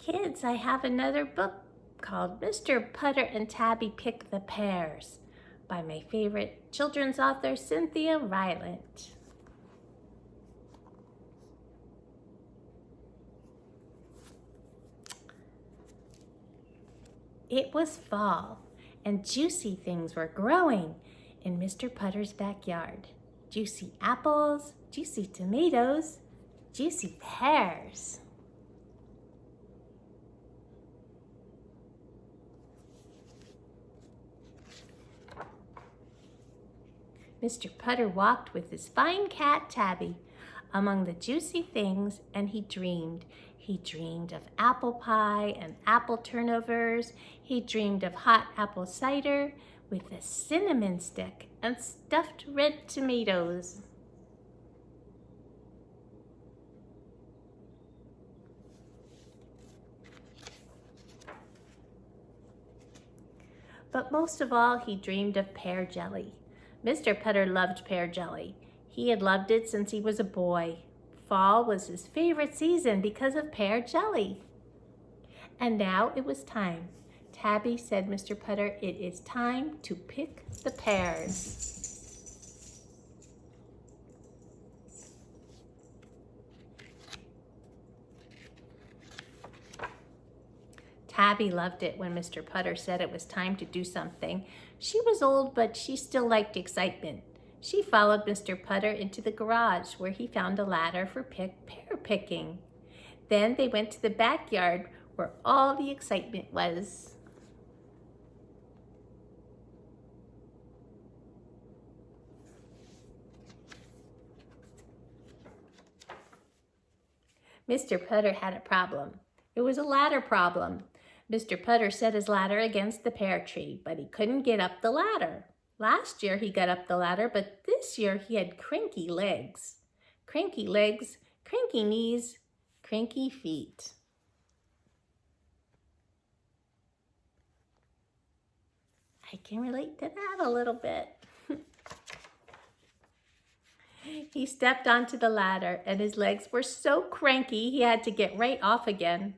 Kids, I have another book called Mr. Putter and Tabby Pick the Pears by my favorite children's author, Cynthia Rylant. It was fall, and juicy things were growing in Mr. Putter's backyard. Juicy apples, juicy tomatoes, juicy pears. Mr. Putter walked with his fine cat, Tabby, among the juicy things, and he dreamed. He dreamed of apple pie and apple turnovers. He dreamed of hot apple cider with a cinnamon stick and stuffed red tomatoes. But most of all, he dreamed of pear jelly. Mr. Putter loved pear jelly. He had loved it since he was a boy. Fall was his favorite season because of pear jelly. And now it was time. Tabby, said Mr. Putter, it is time to pick the pears. Tabby loved it when Mr. Putter said it was time to do something. She was old, but she still liked excitement. She followed Mr. Putter into the garage where he found a ladder for pear picking. Then they went to the backyard where all the excitement was. Mr. Putter had a problem. It was a ladder problem. Mr. Putter set his ladder against the pear tree, but he couldn't get up the ladder. Last year he got up the ladder, but this year he had cranky legs. Cranky legs, cranky knees, cranky feet. I can relate to that a little bit. He stepped onto the ladder and his legs were so cranky he had to get right off again.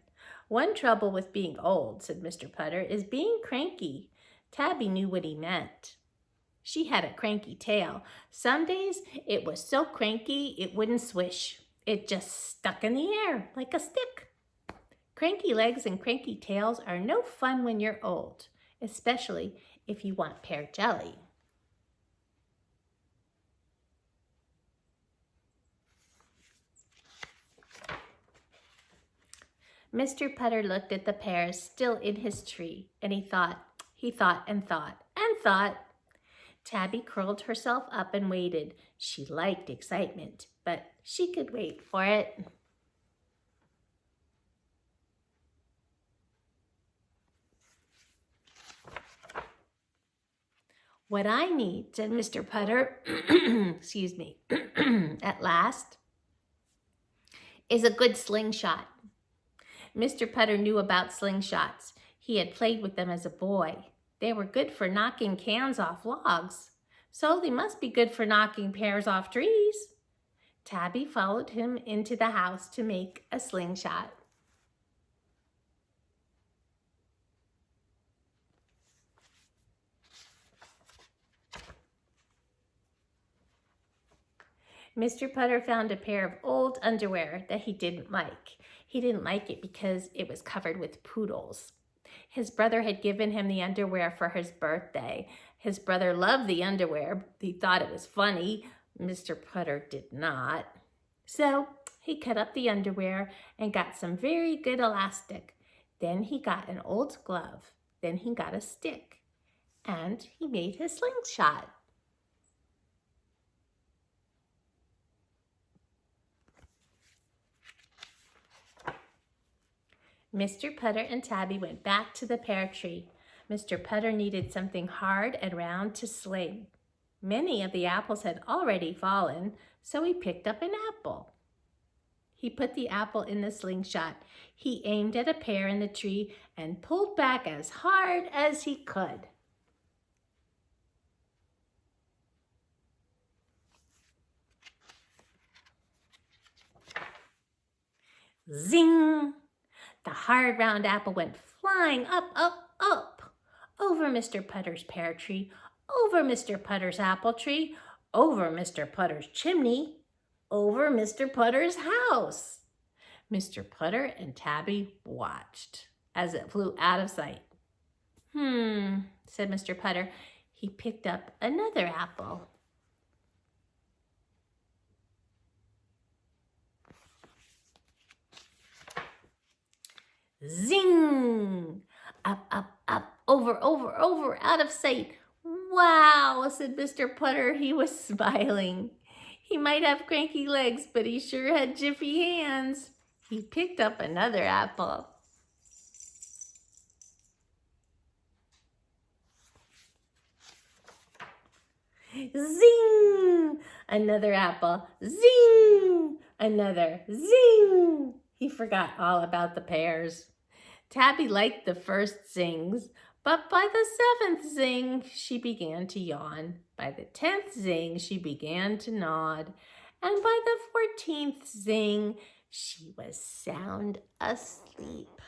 One trouble with being old, said Mr. Putter, is being cranky. Tabby knew what he meant. She had a cranky tail. Some days it was so cranky it wouldn't swish. It just stuck in the air like a stick. Cranky legs and cranky tails are no fun when you're old, especially if you want pear jelly. Mr. Putter looked at the pears still in his tree, and he thought and thought and thought. Tabby curled herself up and waited. She liked excitement, but she could wait for it. What I need, said Mr. Putter, excuse me, at last, is a good slingshot. Mr. Putter knew about slingshots. He had played with them as a boy. They were good for knocking cans off logs, so they must be good for knocking pears off trees. Tabby followed him into the house to make a slingshot. Mr. Putter found a pair of old underwear that he didn't like. He didn't like it because it was covered with poodles. His brother had given him the underwear for his birthday. His brother loved the underwear. He thought it was funny. Mr. Putter did not. So he cut up the underwear and got some very good elastic. Then he got an old glove. Then he got a stick. And he made his slingshot. Mr. Putter and Tabby went back to the pear tree. Mr. Putter needed something hard and round to sling. Many of the apples had already fallen, so he picked up an apple. He put the apple in the slingshot. He aimed at a pear in the tree and pulled back as hard as he could. Zing! The hard round apple went flying up, up, up, over Mr. Putter's pear tree, over Mr. Putter's apple tree, over Mr. Putter's chimney, over Mr. Putter's house. Mr. Putter and Tabby watched as it flew out of sight. Said Mr. Putter. He picked up another apple. Zing! Up, up, up, over, over, over, out of sight. Wow, said Mr. Putter. He was smiling. He might have cranky legs, but he sure had jiffy hands. He picked up another apple. Zing! Another apple. Zing! Another. Zing! He forgot all about the pears. Tabby liked the first zings, but by the 7th zing, she began to yawn. By the 10th zing, she began to nod. And by the 14th zing, she was sound asleep.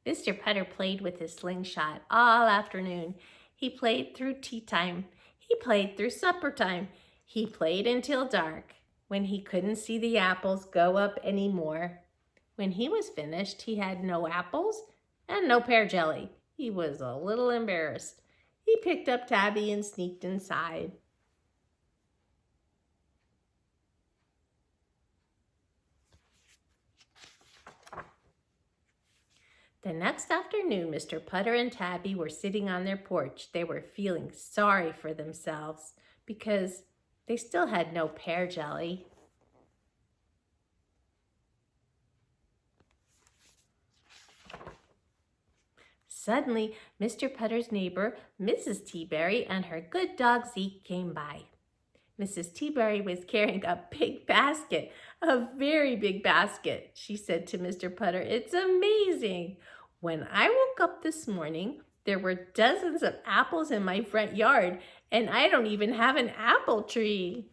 Mr. Putter played with his slingshot all afternoon. He played through tea time. He played through supper time. He played until dark, when he couldn't see the apples go up anymore. When he was finished, he had no apples and no pear jelly. He was a little embarrassed. He picked up Tabby and sneaked inside. The next afternoon, Mr. Putter and Tabby were sitting on their porch. They were feeling sorry for themselves because they still had no pear jelly. Suddenly, Mr. Putter's neighbor, Mrs. Teaberry, and her good dog Zeke came by. Mrs. Teaberry was carrying a big basket, a very big basket. She said to Mr. Putter, "It's amazing. When I woke up this morning, there were dozens of apples in my front yard, and I don't even have an apple tree."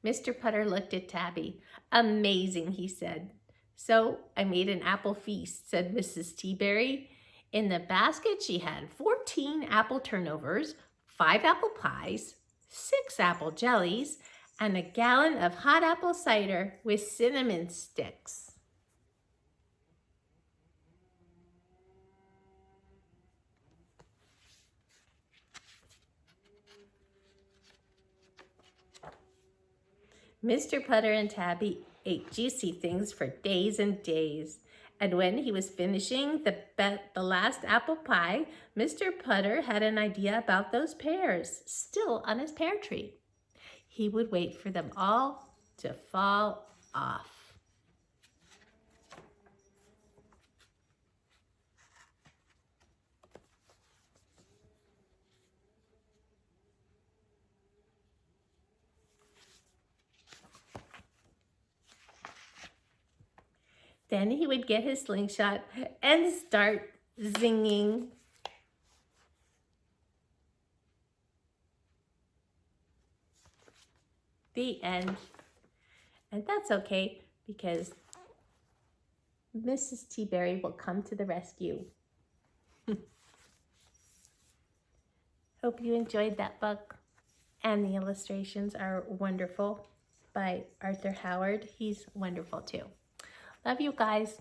Mr. Putter looked at Tabby. "Amazing," he said. "So I made an apple feast," said Mrs. Teaberry. In the basket, she had 14 apple turnovers, 5 apple pies, 6 apple jellies, and a gallon of hot apple cider with cinnamon sticks. Mr. Putter and Tabby ate juicy things for days and days. And when he was finishing the last apple pie, Mr. Putter had an idea about those pears still on his pear tree. He would wait for them all to fall off. Then he would get his slingshot and start zinging. The end. And that's okay because Mrs. Teaberry will come to the rescue. Hope you enjoyed that book. And the illustrations are wonderful by Arthur Howard. He's wonderful too. Love you guys.